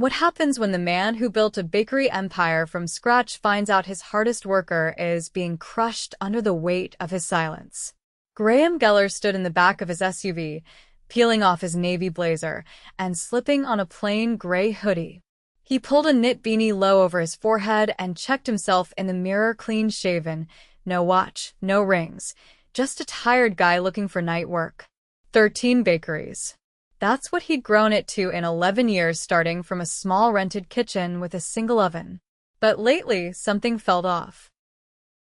What happens when the man who built a bakery empire from scratch finds out his hardest worker is being crushed under the weight of his silence? Graham Geller stood in the back of his SUV, peeling off his navy blazer and slipping on a plain gray hoodie. He pulled a knit beanie low over his forehead and checked himself in the mirror, clean-shaven, no watch, no rings, just a tired guy looking for night work. 13 bakeries. That's what he'd grown it to in 11 years, starting from a small rented kitchen with a single oven. But lately, something felt off.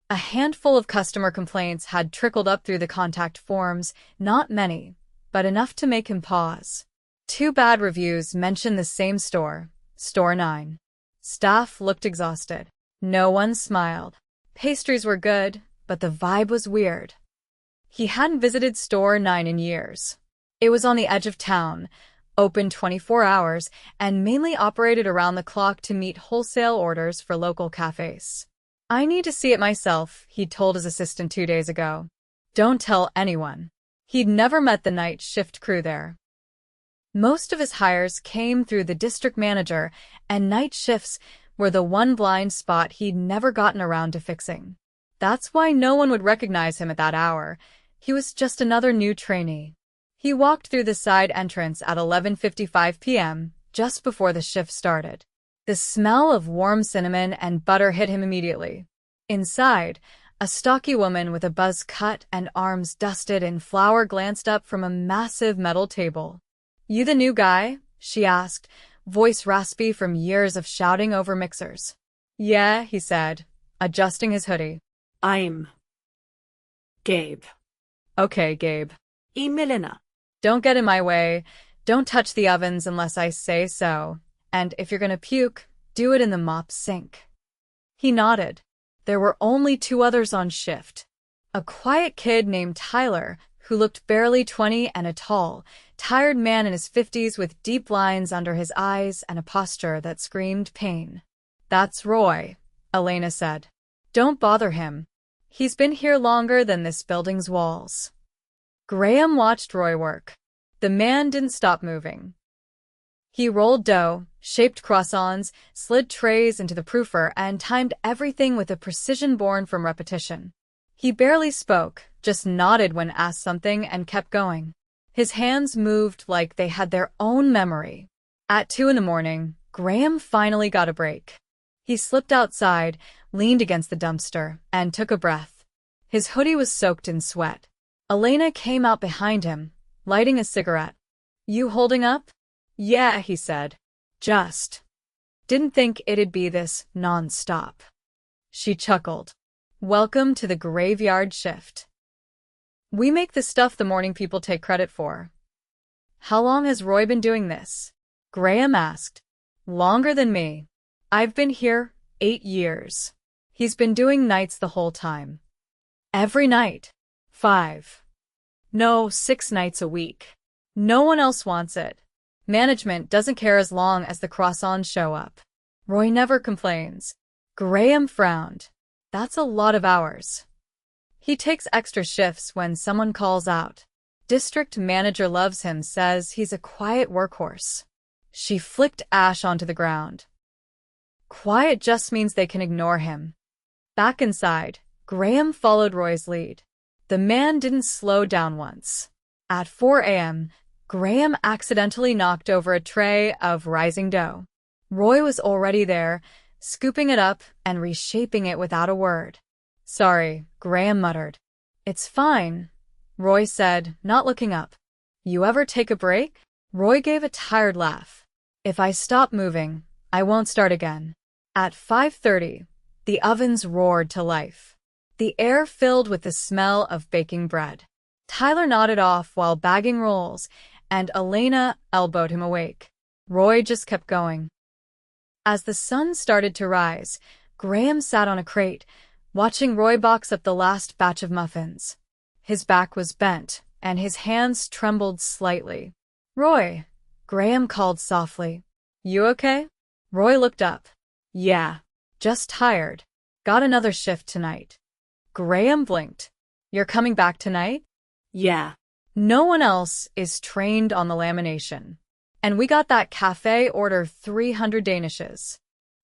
A handful of customer complaints had trickled up through the contact forms, not many, but enough to make him pause. 2 bad reviews mentioned the same store, Store 9. Staff looked exhausted. No one smiled. Pastries were good, but the vibe was weird. He hadn't visited Store 9 in years. It was on the edge of town, open 24 hours, and mainly operated around the clock to meet wholesale orders for local cafes. "I need to see it myself," he told his assistant 2 days ago. "Don't tell anyone." He'd never met the night shift crew there. Most of his hires came through the district manager, and night shifts were the one blind spot he'd never gotten around to fixing. That's why no one would recognize him at that hour. He was just another new trainee. He walked through the side entrance at 11:55 p.m., just before the shift started. The smell of warm cinnamon and butter hit him immediately. Inside, a stocky woman with a buzz cut and arms dusted in flour glanced up from a massive metal table. "You the new guy?" she asked, voice raspy from years of shouting over mixers. "Yeah," he said, adjusting his hoodie. "I'm Gabe." "Okay, Gabe." "Millionaire." "Don't get in my way. Don't touch the ovens unless I say so. And if you're gonna puke, do it in the mop sink." He nodded. There were only 2 others on shift. A quiet kid named Tyler, who looked barely 20, and a tall, tired man in his 50s with deep lines under his eyes and a posture that screamed pain. "That's Roy," Elena said. "Don't bother him. He's been here longer than this building's walls." Graham watched Roy work. The man didn't stop moving. He rolled dough, shaped croissants, slid trays into the proofer, and timed everything with a precision born from repetition. He barely spoke, just nodded when asked something and kept going. His hands moved like they had their own memory. At 2 in the morning, Graham finally got a break. He slipped outside, leaned against the dumpster, and took a breath. His hoodie was soaked in sweat. Elena came out behind him, lighting a cigarette. "You holding up?" "Yeah," he said. "Just didn't think it'd be this non-stop." She chuckled. "Welcome to the graveyard shift. We make the stuff the morning people take credit for." "How long has Roy been doing this?" Graham asked. "Longer than me. I've been here 8 years. He's been doing nights the whole time. Every night. 5. No, 6 nights a week. No one else wants it. Management doesn't care as long as the croissants show up. Roy never complains." Graham frowned. "That's a lot of hours." "He takes extra shifts when someone calls out. District manager loves him, says he's a quiet workhorse." She flicked ash onto the ground. "Quiet just means they can ignore him." Back inside, Graham followed Roy's lead. The man didn't slow down once. At 4 a.m., Graham accidentally knocked over a tray of rising dough. Roy was already there, scooping it up and reshaping it without a word. "Sorry," Graham muttered. "It's fine," Roy said, not looking up. "You ever take a break?" Roy gave a tired laugh. "If I stop moving, I won't start again." At 5:30, the ovens roared to life. The air filled with the smell of baking bread. Tyler nodded off while bagging rolls, and Elena elbowed him awake. Roy just kept going. As the sun started to rise, Graham sat on a crate, watching Roy box up the last batch of muffins. His back was bent, and his hands trembled slightly. "Roy," Graham called softly. "You okay?" Roy looked up. "Yeah, just tired. Got another shift tonight." Graham blinked. "You're coming back tonight?" "Yeah." No one else is trained on the lamination. And we got that cafe order 300 Danishes.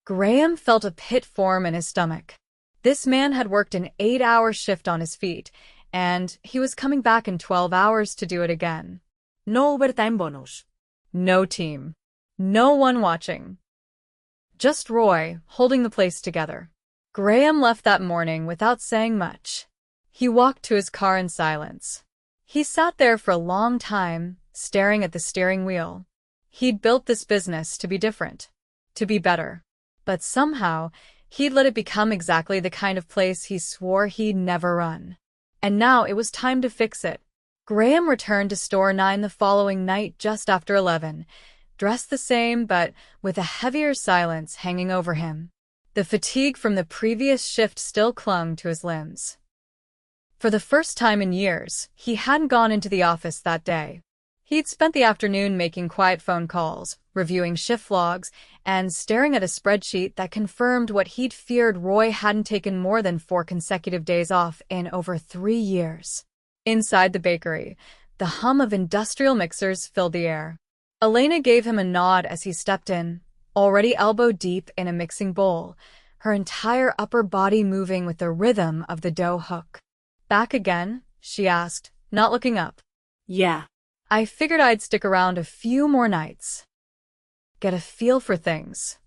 Graham felt a pit form in his stomach. This man had worked an 8-hour shift on his feet, and he was coming back in 12 hours to do it again. No overtime bonus. No team. No one watching. Just Roy, holding the place together. Graham left that morning without saying much. He walked to his car in silence. He sat there for a long time, staring at the steering wheel. He'd built this business to be different, to be better. But somehow, he'd let it become exactly the kind of place he swore he'd never run. And now it was time to fix it. Graham returned to Store 9 the following night just after 11, dressed the same but with a heavier silence hanging over him. The fatigue from the previous shift still clung to his limbs. For the first time in years, he hadn't gone into the office that day. He'd spent the afternoon making quiet phone calls, reviewing shift logs, and staring at a spreadsheet that confirmed what he'd feared: Roy hadn't taken more than 4 consecutive days off in over 3 years. Inside the bakery, the hum of industrial mixers filled the air. Elena gave him a nod as he stepped in, already elbow-deep in a mixing bowl, her entire upper body moving with the rhythm of the dough hook. "Back again?" she asked, not looking up. Yeah. "I figured I'd stick around a few more nights. Get a feel for things."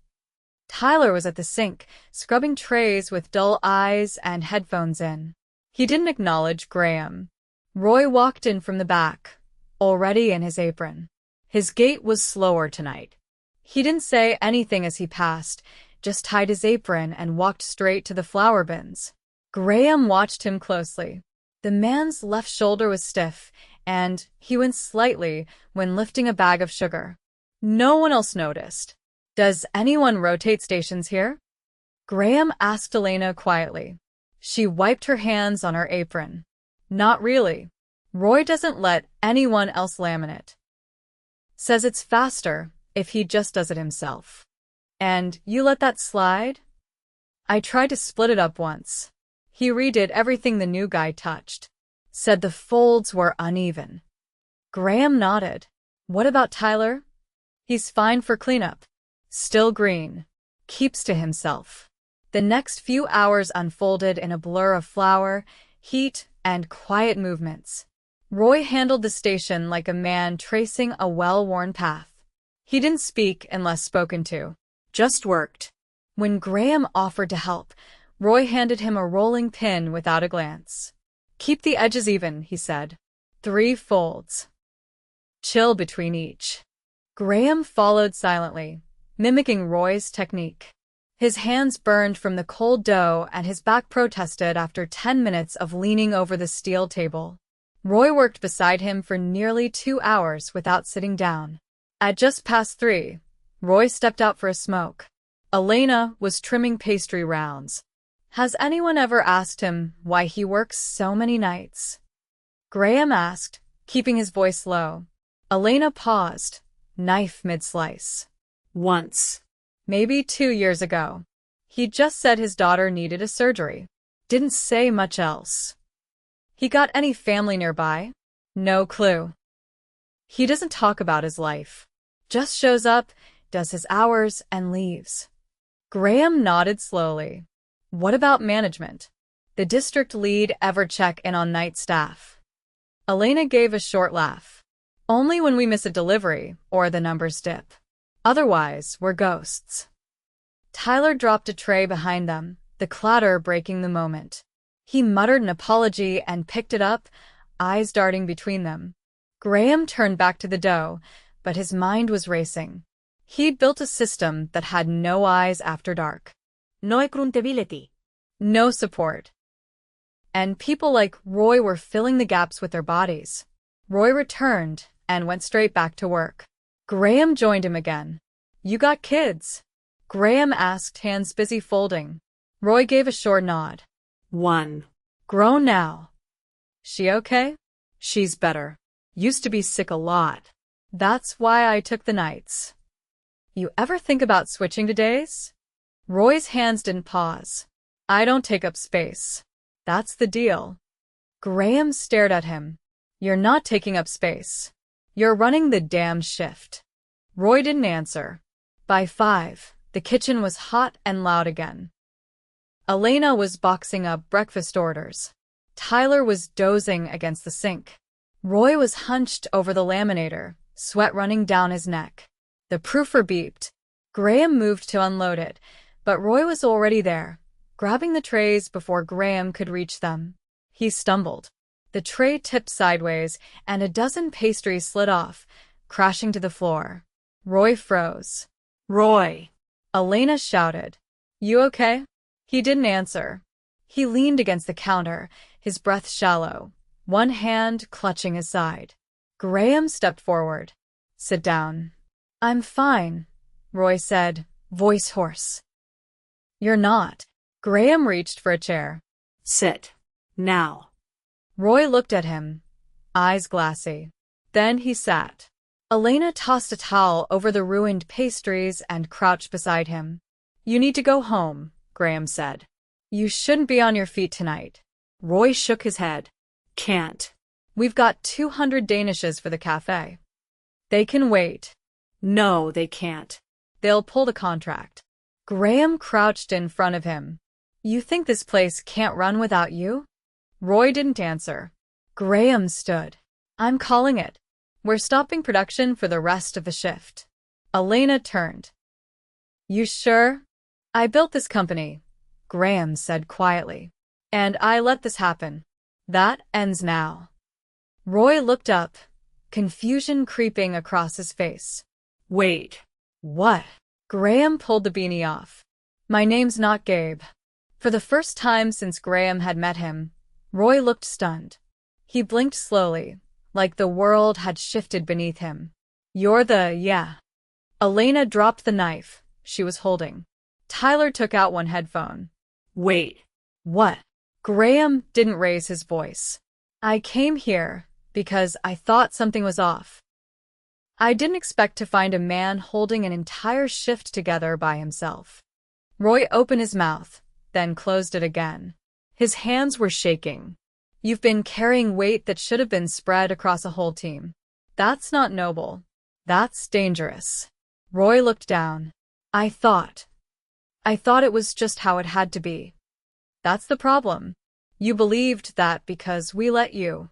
Tyler was at the sink, scrubbing trays with dull eyes and headphones in. He didn't acknowledge Graham. Roy walked in from the back, already in his apron. His gait was slower tonight. He didn't say anything as he passed, just tied his apron and walked straight to the flour bins. Graham watched him closely. The man's left shoulder was stiff, and he winced slightly when lifting a bag of sugar. No one else noticed. "Does anyone rotate stations here?" Graham asked Elena quietly. She wiped her hands on her apron. "Not really. Roy doesn't let anyone else laminate. Says it's faster if he just does it himself." "And you let that slide?" "I tried to split it up once. He redid everything the new guy touched. Said the folds were uneven." Graham nodded. "What about Tyler?" "He's fine for cleanup. Still green. Keeps to himself." The next few hours unfolded in a blur of flour, heat, and quiet movements. Roy handled the station like a man tracing a well-worn path. He didn't speak unless spoken to. Just worked. When Graham offered to help, Roy handed him a rolling pin without a glance. "Keep the edges even," he said. 3 folds. Chill between each." Graham followed silently, mimicking Roy's technique. His hands burned from the cold dough and his back protested after 10 minutes of leaning over the steel table. Roy worked beside him for nearly 2 hours without sitting down. At just past 3, Roy stepped out for a smoke. Elena was trimming pastry rounds. "Has anyone ever asked him why he works so many nights?" Graham asked, keeping his voice low. Elena paused, knife mid-slice. Once. Maybe 2 years ago. He just said his daughter needed a surgery. Didn't say much else. "He got any family nearby?" "No clue. He doesn't talk about his life. Just shows up, does his hours, and leaves." Graham nodded slowly. "What about management? The district lead ever check in on night staff?" Elena gave a short laugh. "Only when we miss a delivery or the numbers dip. Otherwise, we're ghosts." Tyler dropped a tray behind them, the clatter breaking the moment. He muttered an apology and picked it up, eyes darting between them. Graham turned back to the dough, but his mind was racing. He'd built a system that had no eyes after dark. No accountability. No support. And people like Roy were filling the gaps with their bodies. Roy returned and went straight back to work. Graham joined him again. "You got kids?" Graham asked, hands busy folding. Roy gave a short nod. 1. "Grown now." "She okay?" "She's better. Used to be sick a lot. That's why I took the nights." "You ever think about switching to days?" Roy's hands didn't pause. "I don't take up space. That's the deal." Graham stared at him. "You're not taking up space. You're running the damn shift." Roy didn't answer. By 5, the kitchen was hot and loud again. Elena was boxing up breakfast orders. Tyler was dozing against the sink. Roy was hunched over the laminator, sweat running down his neck. The proofer beeped. Graham moved to unload it, but Roy was already there, grabbing the trays before Graham could reach them. He stumbled. The tray tipped sideways, and a dozen pastries slid off, crashing to the floor. Roy froze. Roy! Elena shouted. You okay? He didn't answer. He leaned against the counter, his breath shallow, one hand clutching his side. Graham stepped forward. Sit down. I'm fine, Roy said, voice hoarse. You're not. Graham reached for a chair. Sit. Now. Roy looked at him, eyes glassy. Then he sat. Elena tossed a towel over the ruined pastries and crouched beside him. You need to go home, Graham said. You shouldn't be on your feet tonight. Roy shook his head. Can't. We've got 200 Danishes for the cafe. They can wait. No, they can't. They'll pull the contract. Graham crouched in front of him. You think this place can't run without you? Roy didn't answer. Graham stood. I'm calling it. We're stopping production for the rest of the shift. Elena turned. You sure? I built this company, Graham said quietly. And I let this happen. That ends now. Roy looked up, confusion creeping across his face. Wait. What? Graham pulled the beanie off. My name's not Gabe. For the first time since Graham had met him, Roy looked stunned. He blinked slowly, like the world had shifted beneath him. You're the, yeah. Elena dropped the knife she was holding. Tyler took out one headphone. Wait. What? Graham didn't raise his voice. I came here because I thought something was off. I didn't expect to find a man holding an entire shift together by himself. Roy opened his mouth, then closed it again. His hands were shaking. You've been carrying weight that should have been spread across a whole team. That's not noble. That's dangerous. Roy looked down. I thought it was just how it had to be. That's the problem. You believed that because we let you.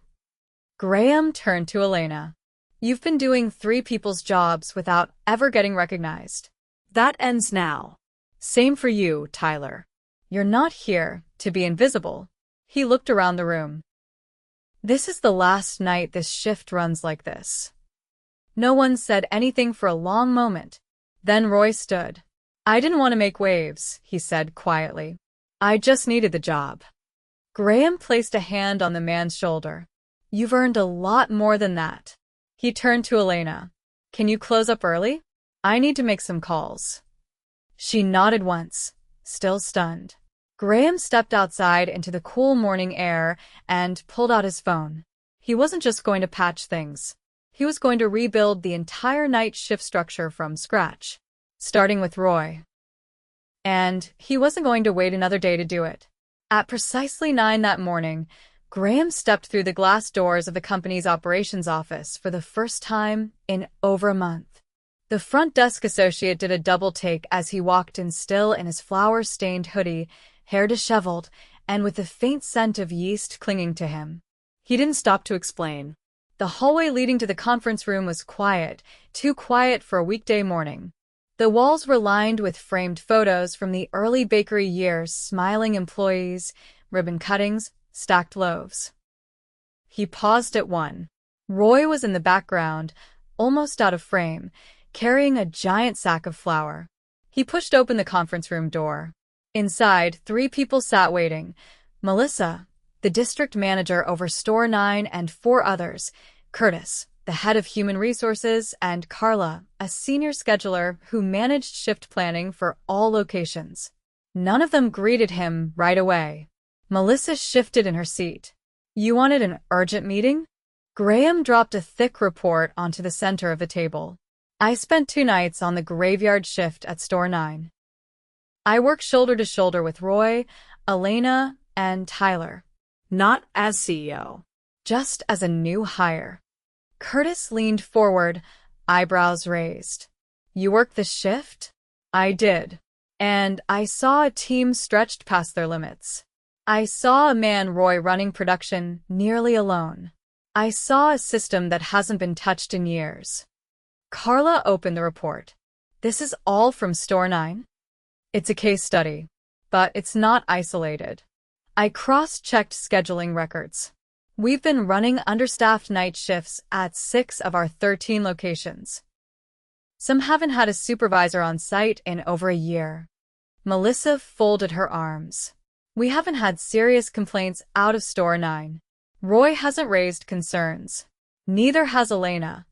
Graham turned to Elena. You've been doing 3 people's jobs without ever getting recognized. That ends now. Same for you, Tyler. You're not here to be invisible. He looked around the room. This is the last night this shift runs like this. No one said anything for a long moment. Then Roy stood. I didn't want to make waves, he said quietly. I just needed the job. Graham placed a hand on the man's shoulder. You've earned a lot more than that. He turned to Elena. Can you close up early? I need to make some calls. She nodded once, still stunned. Graham stepped outside into the cool morning air and pulled out his phone. He wasn't just going to patch things. He was going to rebuild the entire night shift structure from scratch, starting with Roy. And he wasn't going to wait another day to do it. At precisely 9 that morning, Graham stepped through the glass doors of the company's operations office for the first time in over a month. The front desk associate did a double take as he walked in, still in his flour-stained hoodie, hair disheveled, and with a faint scent of yeast clinging to him. He didn't stop to explain. The hallway leading to the conference room was quiet, too quiet for a weekday morning. The walls were lined with framed photos from the early bakery years, smiling employees, ribbon cuttings, stacked loaves. He paused at one. Roy was in the background, almost out of frame, carrying a giant sack of flour. He pushed open the conference room door. Inside, 3 people sat waiting. Melissa, the district manager over Store 9, and 4 others. Curtis, the head of human resources, and Carla, a senior scheduler who managed shift planning for all locations. None of them greeted him right away. Melissa shifted in her seat. You wanted an urgent meeting? Graham dropped a thick report onto the center of the table. I spent 2 nights on the graveyard shift at Store 9. I worked shoulder to shoulder with Roy, Elena, and Tyler. Not as CEO. Just as a new hire. Curtis leaned forward, eyebrows raised. You worked the shift? I did. And I saw a team stretched past their limits. I saw a man, Roy, running production nearly alone. I saw a system that hasn't been touched in years. Carla opened the report. This is all from Store 9? It's a case study, but it's not isolated. I cross-checked scheduling records. We've been running understaffed night shifts at 6 of our 13 locations. Some haven't had a supervisor on site in over a year. Melissa folded her arms. We haven't had serious complaints out of Store 9. Roy hasn't raised concerns. Neither has Elena.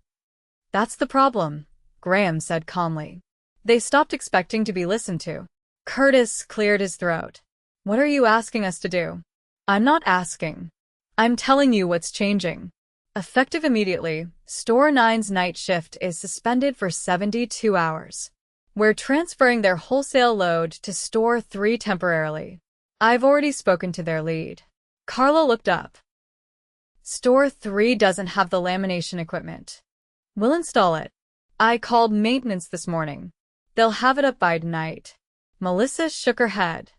That's the problem, Graham said calmly. They stopped expecting to be listened to. Curtis cleared his throat. What are you asking us to do? I'm not asking. I'm telling you what's changing. Effective immediately, Store 9's night shift is suspended for 72 hours. We're transferring their wholesale load to Store 3 temporarily. I've already spoken to their lead. Carla looked up. Store 3 doesn't have the lamination equipment. We'll install it. I called maintenance this morning. They'll have it up by tonight. Melissa shook her head.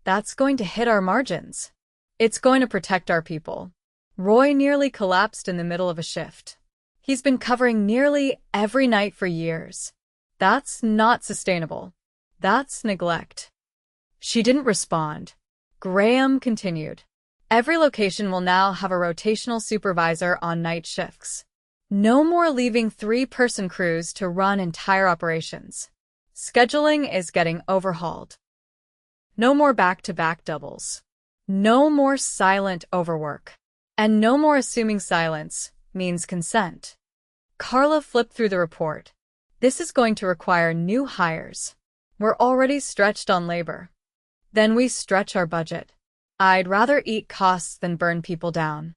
That's going to hit our margins. It's going to protect our people. Roy nearly collapsed in the middle of a shift. He's been covering nearly every night for years. That's not sustainable. That's neglect. She didn't respond. Graham continued. Every location will now have a rotational supervisor on night shifts. No more leaving 3-person crews to run entire operations. Scheduling is getting overhauled. No more back-to-back doubles. No more silent overwork. And no more assuming silence means consent. Carla flipped through the report. This is going to require new hires. We're already stretched on labor. Then we stretch our budget. I'd rather eat costs than burn people down.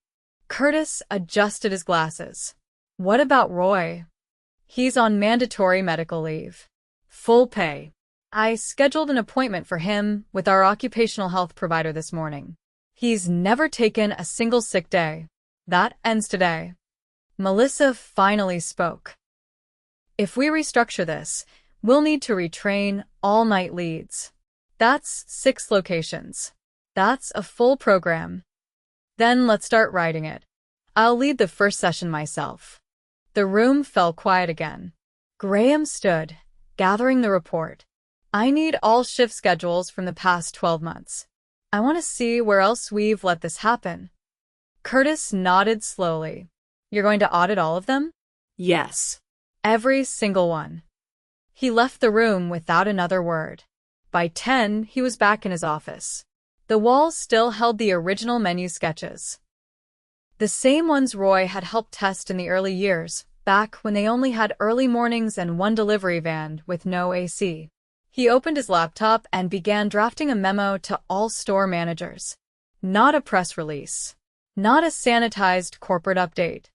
Curtis adjusted his glasses. What about Roy? He's on mandatory medical leave. Full pay. I scheduled an appointment for him with our occupational health provider this morning. He's never taken a single sick day. That ends today. Melissa finally spoke. If we restructure this, we'll need to retrain all night leads. That's 6 locations. That's a full program. Then let's start writing it. I'll lead the first session myself. The room fell quiet again. Graham stood, gathering the report. I need all shift schedules from the past 12 months. I want to see where else we've let this happen. Curtis nodded slowly. You're going to audit all of them? Yes. Every single one. He left the room without another word. By 10, he was back in his office. The walls still held the original menu sketches. The same ones Roy had helped test in the early years, back when they only had early mornings and one delivery van with no AC. He opened his laptop and began drafting a memo to all store managers. Not a press release. Not a sanitized corporate update.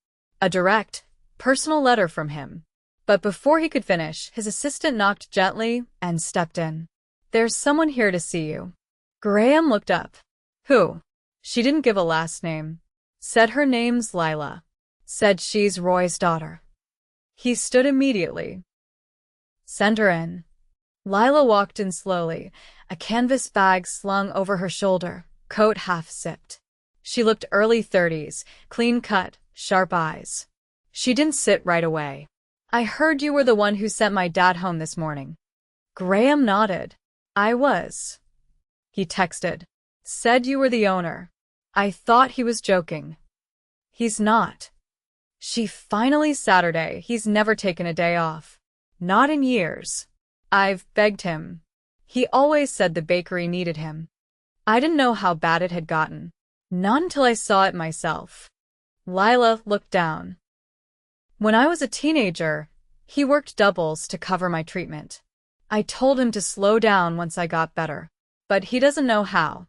A direct, personal letter from him. But before he could finish, his assistant knocked gently and stepped in. There's someone here to see you. Graham looked up. Who? She didn't give a last name. Said her name's Lila. Said she's Roy's daughter. He stood immediately. Send her in. Lila walked in slowly, a canvas bag slung over her shoulder, coat half-zipped. She looked early 30s, clean-cut, sharp eyes. She didn't sit right away. I heard you were the one who sent my dad home this morning. Graham nodded. I was. He texted. Said you were the owner. I thought he was joking. He's not. She finally Saturday. He's never taken a day off. Not in years. I've begged him. He always said the bakery needed him. I didn't know how bad it had gotten. Not until I saw it myself. Lila looked down. When I was a teenager, he worked doubles to cover my treatment. I told him to slow down once I got better. But he doesn't know how.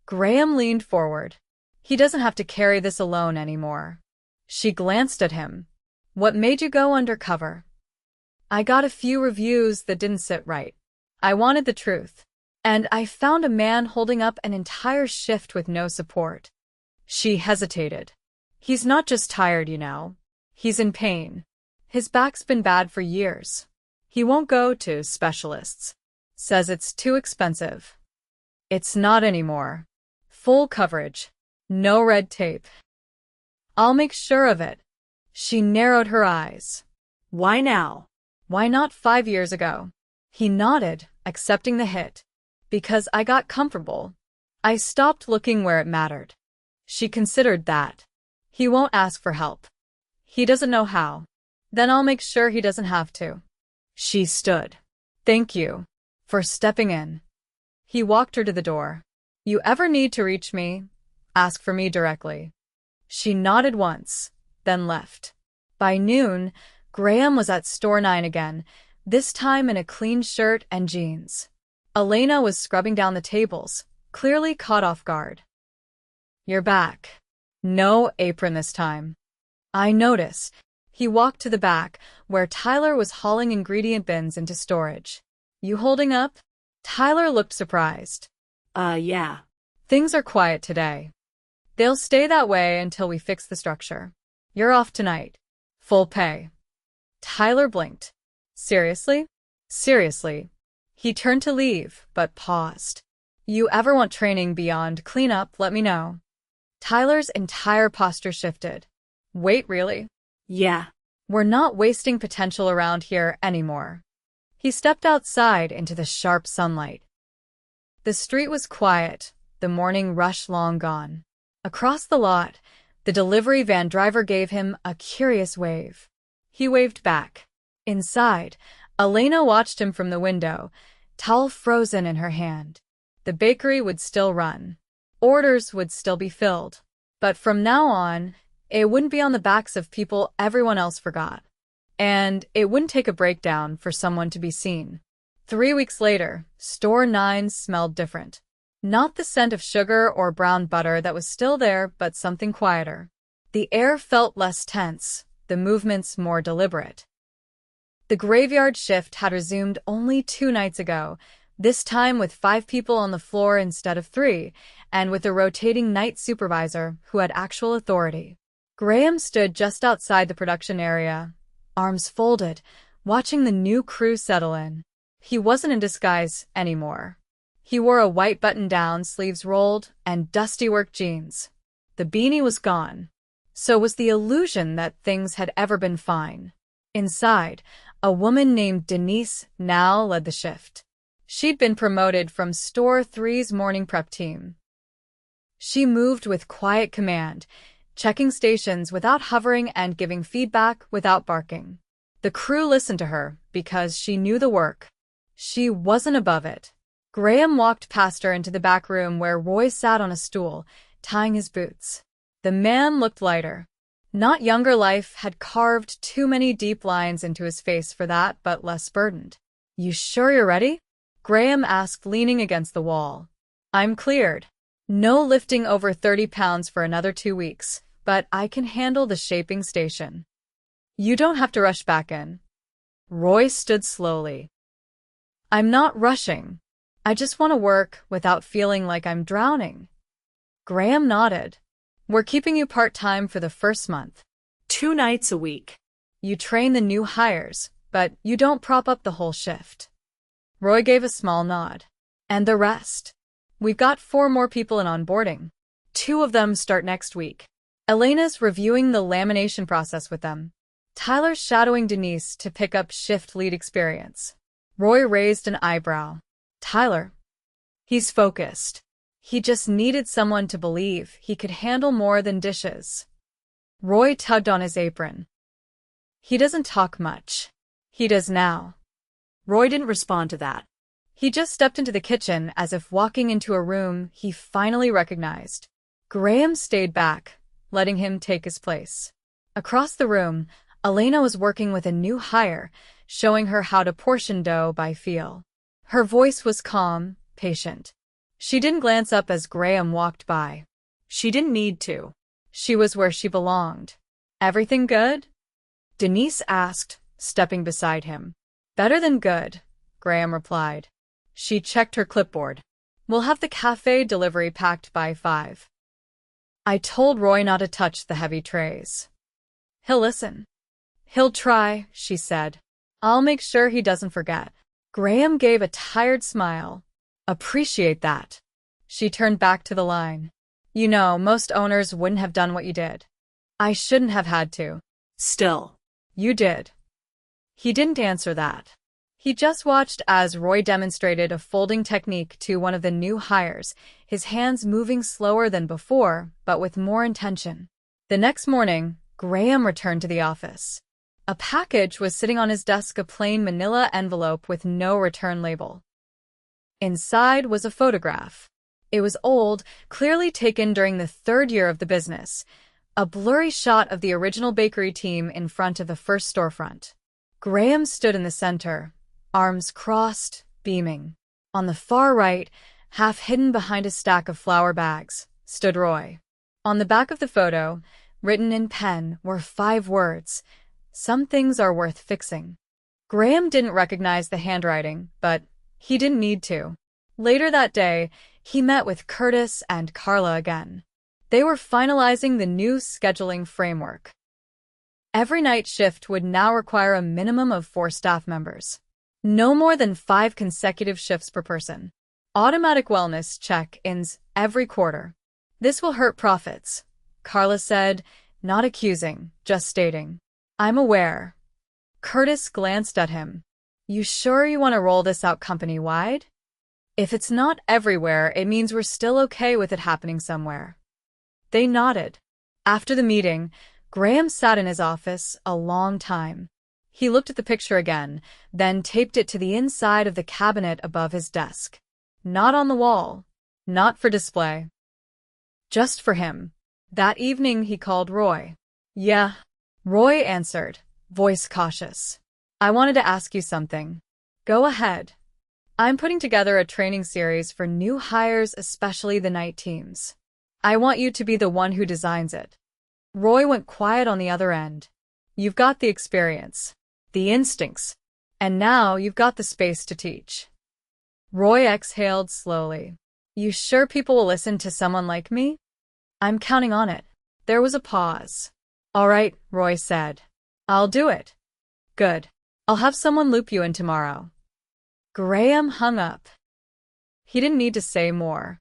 Graham leaned forward. He doesn't have to carry this alone anymore. She glanced at him. What made you go undercover? I got a few reviews that didn't sit right. I wanted the truth. And I found a man holding up an entire shift with no support. She hesitated. He's not just tired, you know. He's in pain. His back's been bad for years. He won't go to specialists. Says it's too expensive. It's not anymore. Full coverage. No red tape. I'll make sure of it. She narrowed her eyes. Why now? Why not 5 years ago? He nodded, accepting the hit. Because I got comfortable. I stopped looking where it mattered. She considered that. He won't ask for help. He doesn't know how. Then I'll make sure he doesn't have to. She stood. Thank you for stepping in. He walked her to the door. You ever need to reach me, ask for me directly. She nodded once, then left. By noon, Graham was at store 9 again, this time in a clean shirt and jeans. Elena was scrubbing down the tables, clearly caught off guard. You're back. No apron this time. I noticed. He walked to the back, where Tyler was hauling ingredient bins into storage. You holding up? Tyler looked surprised. Yeah. Things are quiet today. They'll stay that way until we fix the structure. You're off tonight. Full pay. Tyler blinked. Seriously? Seriously. He turned to leave, but paused. You ever want training beyond cleanup, let me know. Tyler's entire posture shifted. Wait, really? Yeah. We're not wasting potential around here anymore. He stepped outside into the sharp sunlight. The street was quiet, the morning rush long gone. Across the lot, the delivery van driver gave him a curious wave. He waved back. Inside, Elena watched him from the window, towel frozen in her hand. The bakery would still run. Orders would still be filled. But from now on, it wouldn't be on the backs of people everyone else forgot. And it wouldn't take a breakdown for someone to be seen. 3 weeks later, store 9 smelled different. Not the scent of sugar or brown butter that was still there, but something quieter. The air felt less tense, the movements more deliberate. The graveyard shift had resumed only 2 nights ago, this time with 5 people on the floor instead of 3, and with a rotating night supervisor who had actual authority. Graham stood just outside the production area, arms folded, watching the new crew settle in. He wasn't in disguise anymore. He wore a white button-down, sleeves rolled, and dusty work jeans. The beanie was gone. So was the illusion that things had ever been fine. Inside, a woman named Denise now led the shift. She'd been promoted from Store 3's morning prep team. She moved with quiet command, checking stations without hovering and giving feedback without barking. The crew listened to her because she knew the work. She wasn't above it. Graham walked past her into the back room where Roy sat on a stool, tying his boots. The man looked lighter. Not younger life had carved too many deep lines into his face for that, but less burdened. You sure you're ready? Graham asked, leaning against the wall. I'm cleared. No lifting over 30 pounds for another 2 weeks, but I can handle the shaping station. You don't have to rush back in. Roy stood slowly. I'm not rushing. I just want to work without feeling like I'm drowning. Graham nodded. We're keeping you part-time for the first month. 2 nights a week. You train the new hires, but you don't prop up the whole shift. Roy gave a small nod. And the rest? We've got 4 more people in onboarding. 2 of them start next week. Elena's reviewing the lamination process with them. Tyler's shadowing Denise to pick up shift lead experience. Roy raised an eyebrow. Tyler. He's focused. He just needed someone to believe he could handle more than dishes. Roy tugged on his apron. He doesn't talk much. He does now. Roy didn't respond to that. He just stepped into the kitchen as if walking into a room he finally recognized. Graham stayed back, letting him take his place. Across the room, Elena was working with a new hire, showing her how to portion dough by feel. Her voice was calm, patient. She didn't glance up as Graham walked by. She didn't need to. She was where she belonged. Everything good? Denise asked, stepping beside him. Better than good, Graham replied. She checked her clipboard. We'll have the cafe delivery packed by 5. I told Roy not to touch the heavy trays. He'll listen. He'll try, she said. I'll make sure he doesn't forget. Graham gave a tired smile. Appreciate that. She turned back to the line. You know, most owners wouldn't have done what you did. I shouldn't have had to. Still. You did. He didn't answer that. He just watched as Roy demonstrated a folding technique to one of the new hires, his hands moving slower than before, but with more intention. The next morning, Graham returned to the office. A package was sitting on his desk, a plain manila envelope with no return label. Inside was a photograph. It was old, clearly taken during the third year of the business. A blurry shot of the original bakery team in front of the first storefront. Graham stood in the center, arms crossed, beaming. On the far right, half hidden behind a stack of flour bags, stood Roy. On the back of the photo, written in pen, were 5 words: "Some things are worth fixing." Graham didn't recognize the handwriting, but he didn't need to. Later that day, he met with Curtis and Carla again. They were finalizing the new scheduling framework. Every night shift would now require a minimum of 4 staff members. No more than 5 consecutive shifts per person. Automatic wellness check-ins every quarter. This will hurt profits, Carla said, not accusing, just stating. I'm aware. Curtis glanced at him. You sure you want to roll this out company-wide? If it's not everywhere, it means we're still okay with it happening somewhere. They nodded. After the meeting, Graham sat in his office a long time. He looked at the picture again, then taped it to the inside of the cabinet above his desk. Not on the wall. Not for display. Just for him. That evening he called Roy. Yeah. Roy answered, voice cautious. I wanted to ask you something. Go ahead. I'm putting together a training series for new hires, especially the night teams. I want you to be the one who designs it. Roy went quiet on the other end. You've got the experience, the instincts, and now you've got the space to teach. Roy exhaled slowly. You sure people will listen to someone like me? I'm counting on it. There was a pause. All right, Roy said. I'll do it. Good. I'll have someone loop you in tomorrow. Graham hung up. He didn't need to say more.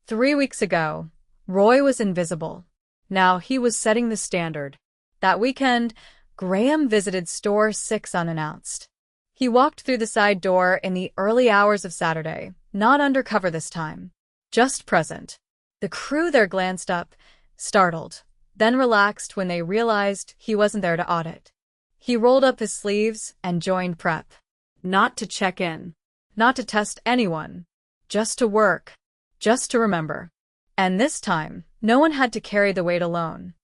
3 weeks ago, Roy was invisible. Now he was setting the standard. That weekend, Graham visited Store 6 unannounced. He walked through the side door in the early hours of Saturday, not undercover this time, just present. The crew there glanced up, startled, then relaxed when they realized he wasn't there to audit. He rolled up his sleeves and joined prep. Not to check in, not to test anyone, just to work, just to remember. And this time, no one had to carry the weight alone.